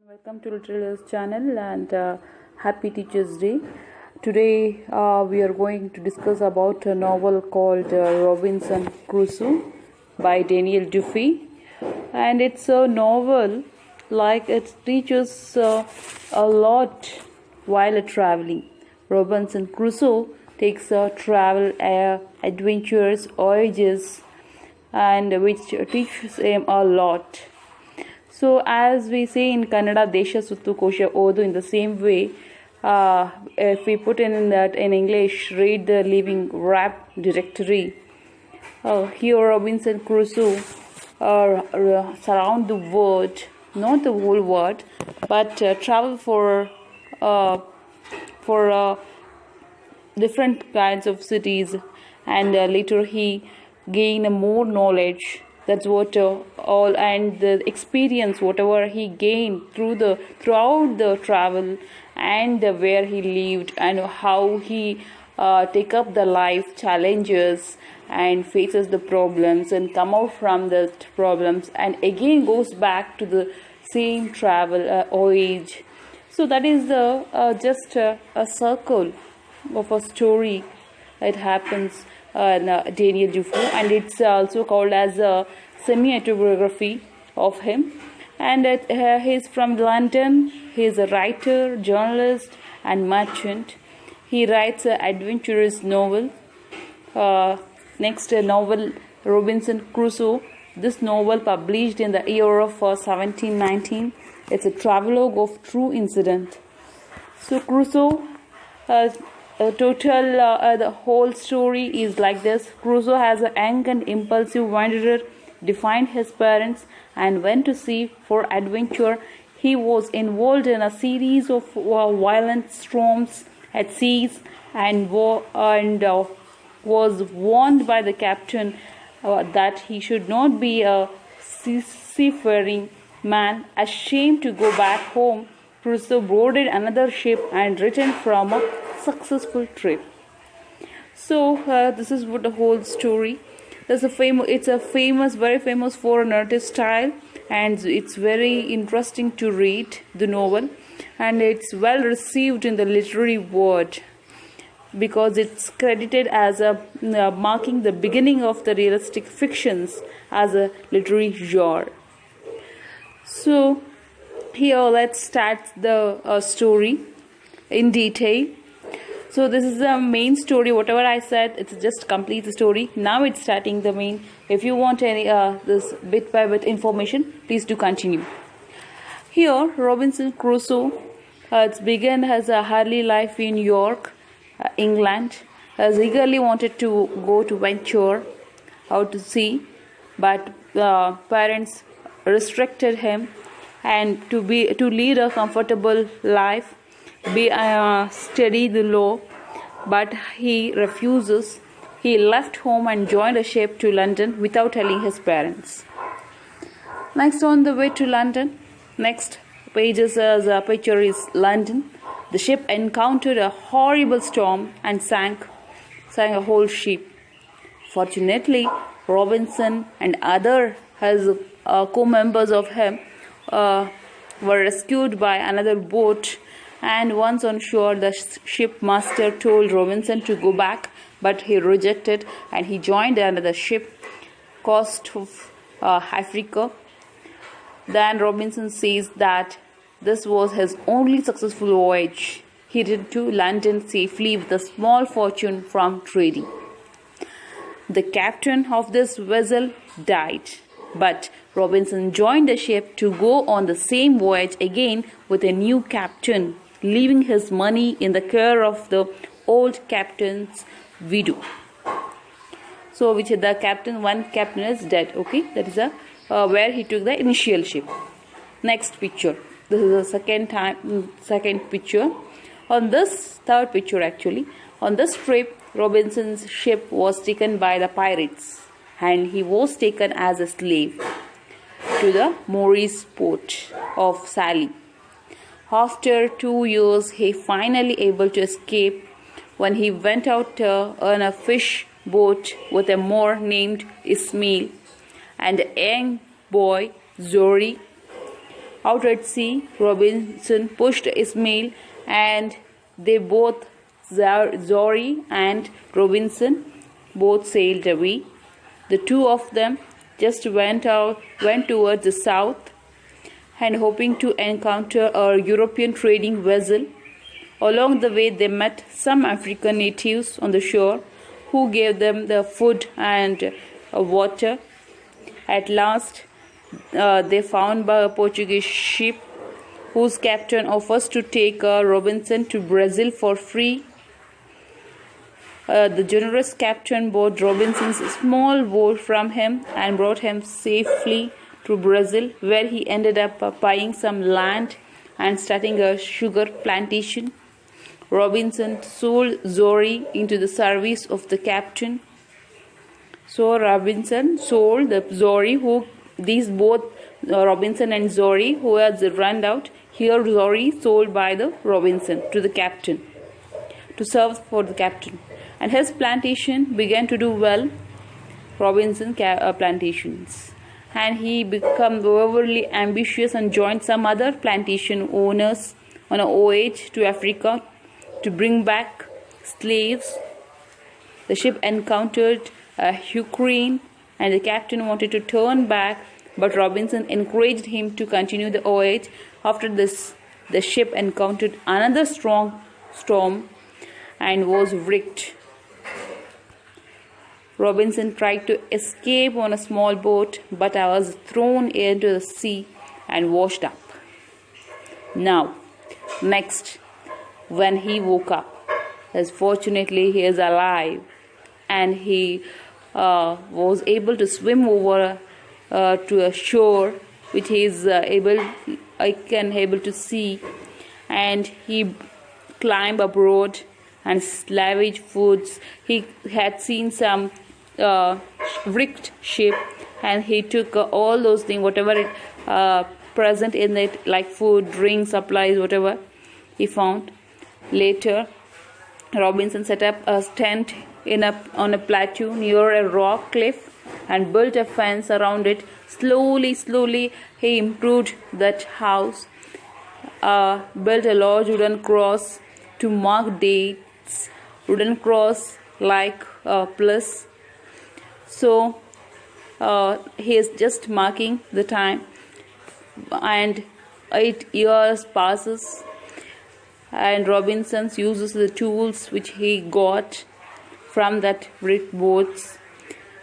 Welcome to Little channel and happy Teachers Day. Today we are going to discuss about a novel called Robinson Crusoe by Daniel Defoe, and it's a novel like it teaches a lot while traveling. Robinson Crusoe takes travel adventures, voyages, and which teaches him a lot. So as we say in Kannada, Desha Suttu Kosha Odu, in the same way, if we put in that in English, read the living rap directory. Here Robinson Crusoe surround the world, not the whole world, but travel for different kinds of cities, and later he gain more knowledge. That's what all and the experience, whatever he gained throughout the travel, and where he lived, and how he take up the life challenges and faces the problems and come out from the problems, and again goes back to the same travel voyage. So that is just a circle of a story. It happens Daniel Defoe, and it's also called as a semi-autobiography of him. And he's from London. He's a writer, journalist, and merchant. He writes an adventurous novel. Next novel, Robinson Crusoe. This novel published in the year of 1719. It's a travelogue of true incident. So Crusoe, the whole story is like this. Crusoe, has a young and impulsive wanderer, defied his parents and went to sea for adventure. He was involved in a series of violent storms at seas, and was warned by the captain that he should not be a seafaring man. Ashamed to go back home, Crusoe boarded another ship and returned from a successful trip. So this is what the whole story. It's a very famous foreign artist style, and it's very interesting to read the novel, and it's well received in the literary world because it's credited as marking the beginning of the realistic fictions as a literary genre. So here let's start the story in detail. So this is the main story. Whatever I said, it's just complete the story. Now it's starting the main. If you want any this bit by bit information, please do continue. Here, Robinson Crusoe, it's began as a early life in York, England. Has eagerly wanted to go to venture out to sea, but parents restricted him, and to lead a comfortable life, study the law, but he refuses. He left home and joined a ship to London without telling his parents. Next, on the way to London, next pages as a picture is London. The ship encountered a horrible storm and sank a whole ship. Fortunately, Robinson and other co-members of him were rescued by another boat. And once on shore, the ship master told Robinson to go back, but he rejected, and he joined another ship, coast of Africa. Then Robinson says that this was his only successful voyage. He returned to London safely with a small fortune from trading. The captain of this vessel died, but Robinson joined the ship to go on the same voyage again with a new captain, leaving his money in the care of the old captain's widow. So one captain is dead. Okay, that is where he took the initial ship. Next picture. This is the second picture. On this third picture actually, on this trip, Robinson's ship was taken by the pirates, and he was taken as a slave to the Moorish port of Sally. After 2 years, he finally able to escape when he went out on a fish boat with a Moor named Ismail and a young boy, Zori. Out at sea, Robinson pushed Ismail, and they both, Zorry and Robinson, both sailed away. The two of them just went towards the south, and hoping to encounter a European trading vessel. Along the way, they met some African natives on the shore, who gave them the food and water. At last, they found a Portuguese ship whose captain offers to take Robinson to Brazil for free. The generous captain bought Robinson's small boat from him and brought him safely to Brazil, where he ended up buying some land and starting a sugar plantation. Robinson sold Zorry into the service of the captain. So Robinson sold the Zorry, Robinson and Zorry, who had run out. Here Zorry sold by the Robinson to the captain, to serve for the captain. And his plantation began to do well, Robinson plantations. And he became overly ambitious and joined some other plantation owners on a voyage to Africa to bring back slaves. The ship encountered a hurricane, and the captain wanted to turn back, but Robinson encouraged him to continue the voyage. After this, the ship encountered another strong storm and was wrecked. Robinson tried to escape on a small boat, but was thrown into the sea and washed up. Now, next, when he woke up, fortunately he is alive, and he was able to swim over to a shore which he is able to see, and he climbed aboard and salvaged foods. He had seen some wrecked ship, and he took all those things, whatever it present in it, like food, drink, supplies, whatever he found. Later, Robinson set up a tent on a plateau near a rock cliff and built a fence around it. Slowly, he improved that house, built a large wooden cross to mark dates, wooden cross like plus. So he is just marking the time, and 8 years passes, and Robinson uses the tools which he got from that wrecked boats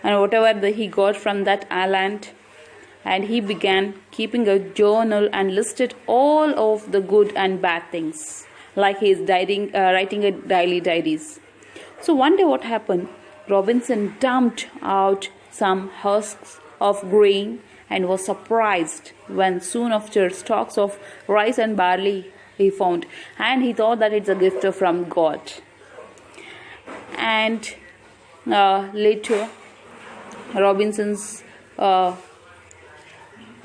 and whatever he got from that island, and he began keeping a journal and listed all of the good and bad things, like he is writing a daily diaries. So one day what happened? Robinson dumped out some husks of grain and was surprised when soon after stalks of rice and barley he found, and he thought that it's a gift from God. And later, Robinson's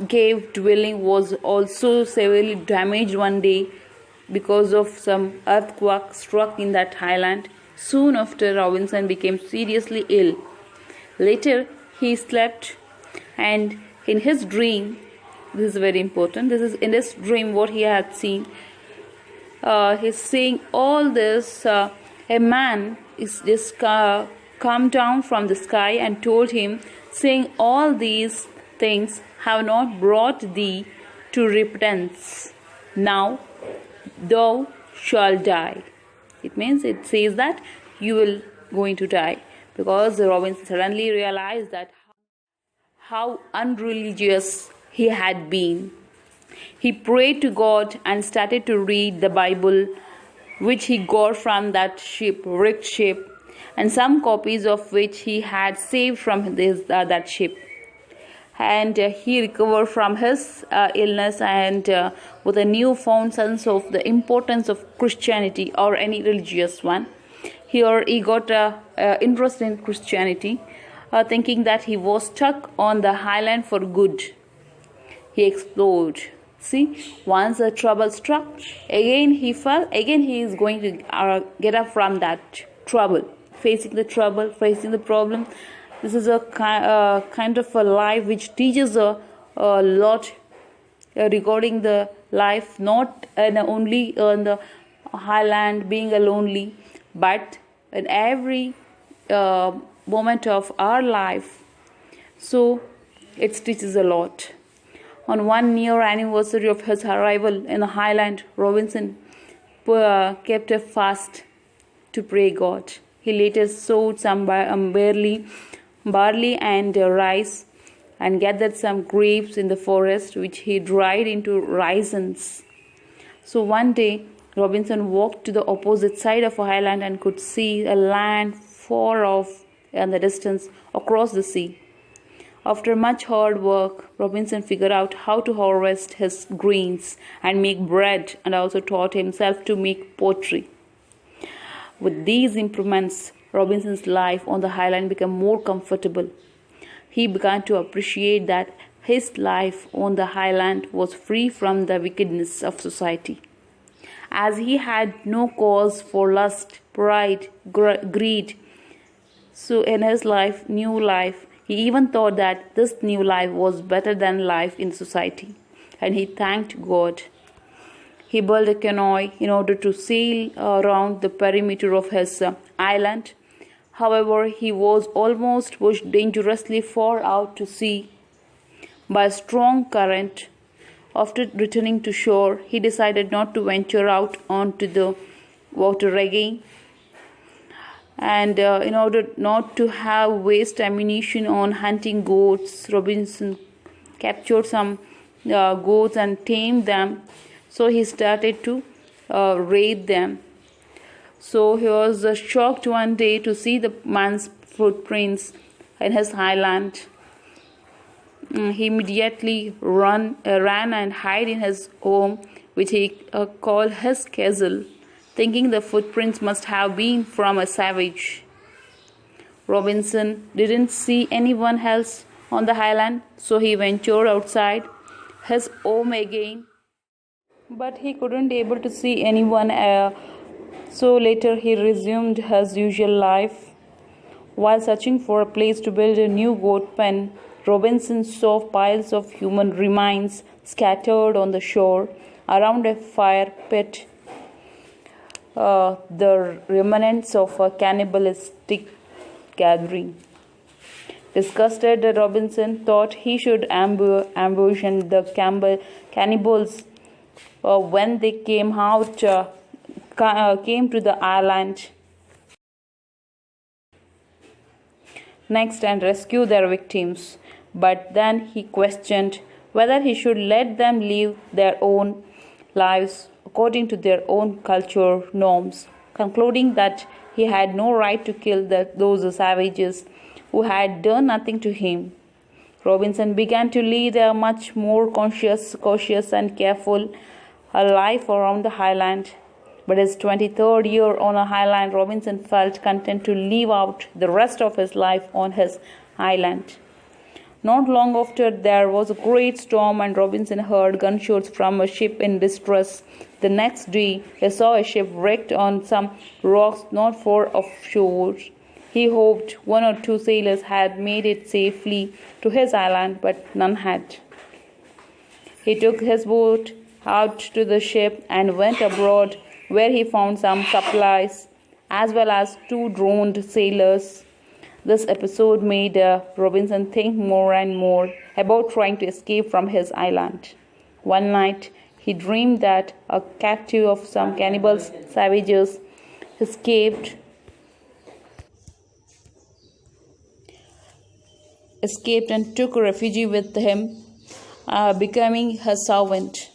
cave dwelling was also severely damaged one day because of some earthquake struck in that highland. Soon after, Robinson became seriously ill. Later, he slept, and in his dream, this is very important, this is in his dream what he had seen. He's seeing all this. A man is just come down from the sky and told him, saying, all these things have not brought thee to repentance. Now thou shalt die. It means, it says that you will going to die, because Robinson suddenly realized that how unreligious he had been. He prayed to God and started to read the Bible, which he got from that wrecked ship, and some copies of which he had saved from that ship. And he recovered from his illness, and with a newfound sense of the importance of Christianity or any religious one. Here he got interest in Christianity, thinking that he was stuck on the highland for good. He explored. See, once a trouble struck, again he fell, again he is going to get up from that trouble, facing the problem. This is a kind of a life which teaches a lot recording the life not only on the highland being a lonely, but in every moment of our life. So it teaches a lot. On one year anniversary of his arrival in the highland, Robinson kept a fast to pray God. He later sowed some barley and rice, and gathered some grapes in the forest, which he dried into raisins. So one day, Robinson walked to the opposite side of a highland and could see a land far off in the distance across the sea. After much hard work, Robinson figured out how to harvest his grains and make bread, and also taught himself to make pottery. With these improvements, Robinson's life on the highland became more comfortable. He began to appreciate that his life on the highland was free from the wickedness of society. As he had no cause for lust, pride, greed, so in his new life, he even thought that this new life was better than life in society, and he thanked God. He built a canoe in order to sail around the perimeter of his island. However, he was almost pushed dangerously far out to sea by a strong current. After returning to shore, he decided not to venture out onto the water again. And in order not to have waste ammunition on hunting goats, Robinson captured some goats and tamed them. So he started to raid them. So he was shocked one day to see the man's footprints in his highland. He immediately ran and hid in his home, which he called his castle, thinking the footprints must have been from a savage. Robinson didn't see anyone else on the highland, so he ventured outside his home again, but he couldn't able to see anyone. So later he resumed his usual life. While searching for a place to build a new goat pen, Robinson saw piles of human remains scattered on the shore around a fire pit, the remnants of a cannibalistic gathering. Disgusted, Robinson thought he should ambush the cannibals when they came to the island next and rescue their victims. But then he questioned whether he should let them live their own lives according to their own culture norms, concluding that he had no right to kill those savages who had done nothing to him. Robinson began to lead a much more cautious and careful life around the highland. But his 23rd year on a highland, Robinson felt content to live out the rest of his life on his island. Not long after, there was a great storm, and Robinson heard gunshots from a ship in distress. The next day, he saw a ship wrecked on some rocks not far offshore. He hoped one or two sailors had made it safely to his island, but none had. He took his boat out to the ship and went abroad, where he found some supplies as well as 2 drowned sailors. This episode made Robinson think more and more about trying to escape from his island. One night, he dreamed that a captive of some cannibals, savages, escaped and took refuge with him, becoming his servant.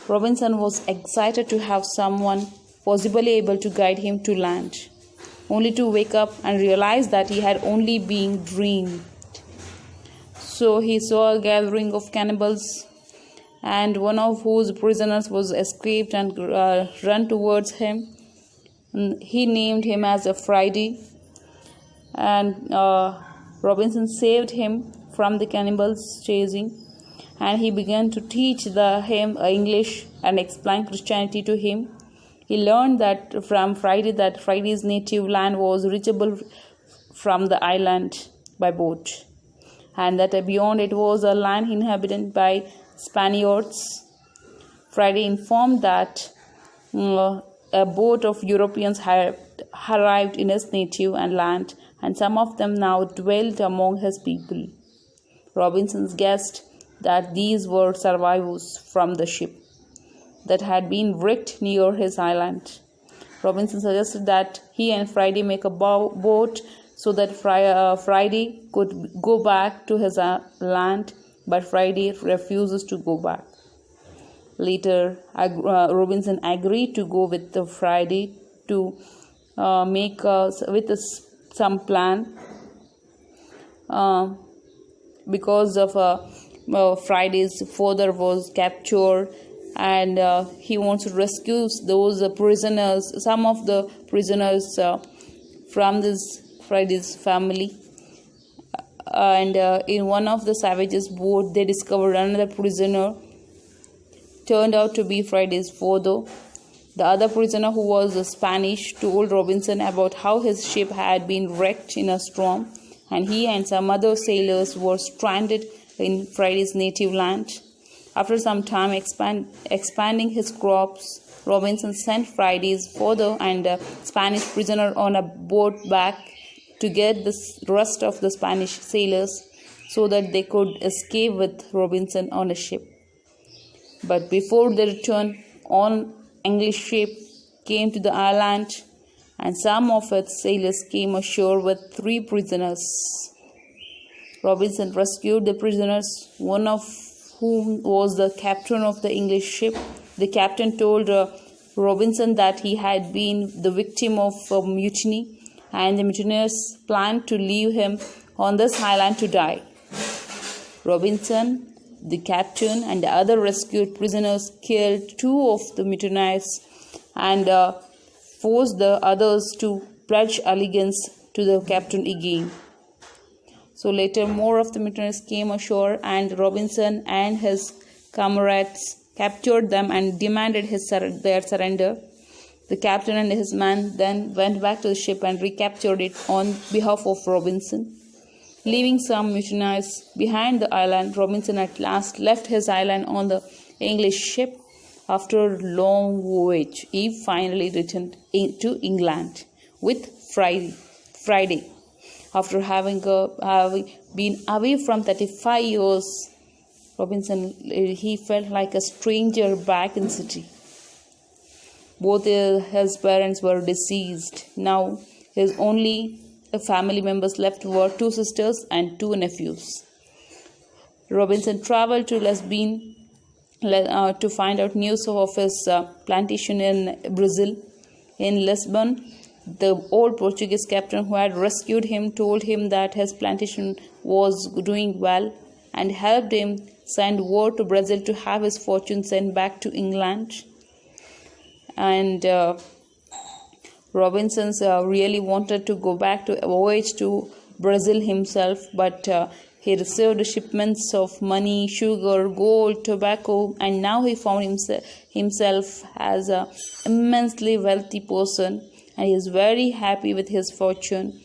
Robinson was excited to have someone possibly able to guide him to land, only to wake up and realize that he had only been dreamed. So he saw a gathering of cannibals, and one of whose prisoners was escaped and run towards him. He named him as a Friday, and Robinson saved him from the cannibals' chasing, and he began to teach him English and explain Christianity to him. He learned that from Friday that Friday's native land was reachable from the island by boat, and that beyond it was a land inhabited by Spaniards. Friday informed that a boat of Europeans had arrived in his native land, and some of them now dwelt among his people. Robinson guessed that these were survivors from the ship that had been wrecked near his island. Robinson suggested that he and Friday make a boat so that Friday could go back to his land, but Friday refuses to go back. Later, Robinson agreed to go with the Friday to make some plan because of Friday's father was captured, and he wants to rescue those prisoners, some of the prisoners from this Friday's family. And in one of the savages' boat, they discovered another prisoner. Turned out to be Friday's father. The other prisoner, who was Spanish, told Robinson about how his ship had been wrecked in a storm, and he and some other sailors were stranded in Friday's native land. After some time expanding his crops, Robinson sent Friday's father and a Spanish prisoner on a boat back to get the rest of the Spanish sailors so that they could escape with Robinson on a ship. But before they returned, an English ship came to the island, and some of its sailors came ashore with 3 prisoners. Robinson rescued the prisoners, one of whom was the captain of the English ship. The captain told Robinson that he had been the victim of a mutiny, and the mutineers planned to leave him on this island to die. Robinson, the captain, and the other rescued prisoners killed 2 of the mutineers and forced the others to pledge allegiance to the captain again. So later, more of the mutineers came ashore, and Robinson and his comrades captured them and demanded their surrender. The captain and his men then went back to the ship and recaptured it on behalf of Robinson. Leaving some mutineers behind the island, Robinson at last left his island on the English ship. After a long voyage, he finally returned to England with Friday. After having been away from 35 years, Robinson, he felt like a stranger back in the city. Both his parents were deceased. Now his only family members left were 2 sisters and 2 nephews. Robinson traveled to Lisbon to find out news of his plantation in Brazil. In Lisbon, the old Portuguese captain who had rescued him told him that his plantation was doing well and helped him send word to Brazil to have his fortune sent back to England. And Robinson really wanted to go back to a voyage to Brazil himself, but he received shipments of money, sugar, gold, tobacco, and now he found himself as an immensely wealthy person, and he is very happy with his fortune,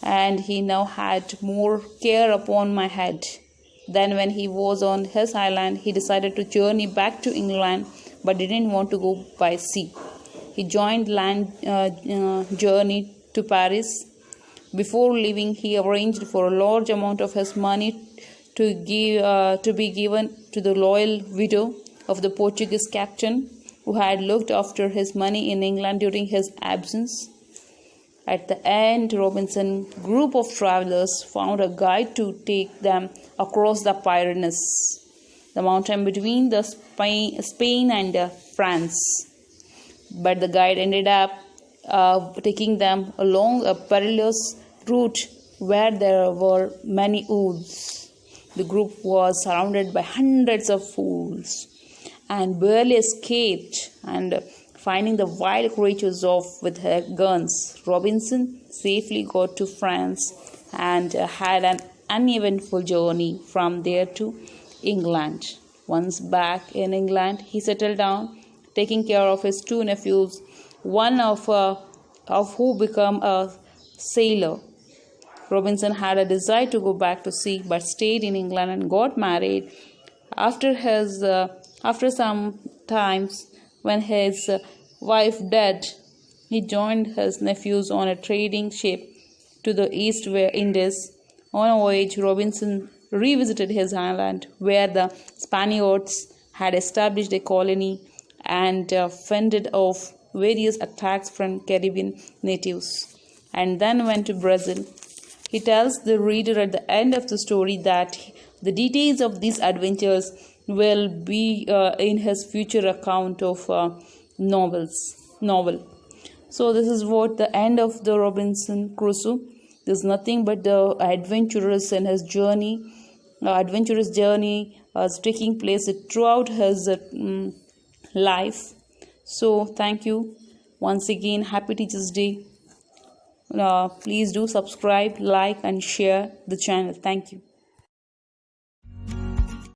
and he now had more care upon my head. Then when he was on his island, he decided to journey back to England, but didn't want to go by sea. He joined land journey to Paris. Before leaving, he arranged for a large amount of his money to be given to the loyal widow of the Portuguese captain who had looked after his money in England during his absence. At the end, Robinson's group of travelers found a guide to take them across the Pyrenees, the mountain between the Spain and France. But the guide ended up taking them along a perilous route where there were many woods. The group was surrounded by hundreds of fools and barely escaped, and finding the wild creatures off with her guns, Robinson safely got to France and had an uneventful journey from there to England. Once back in England, he settled down, taking care of his 2 nephews, one of who became a sailor. Robinson had a desire to go back to sea, but stayed in England and got married After some times, when his wife died, he joined his nephews on a trading ship to the East Indies. On a voyage, Robinson revisited his island, where the Spaniards had established a colony and fended off various attacks from Caribbean natives, and then went to Brazil. He tells the reader at the end of the story that the details of these adventures will be in his future account of novel. So this is what the end of the Robinson Crusoe. There's nothing but the adventurous and his journey, adventurous journey taking place throughout his life. So thank you once again. Happy Teachers Day. Please do subscribe, like, and share the channel. Thank you.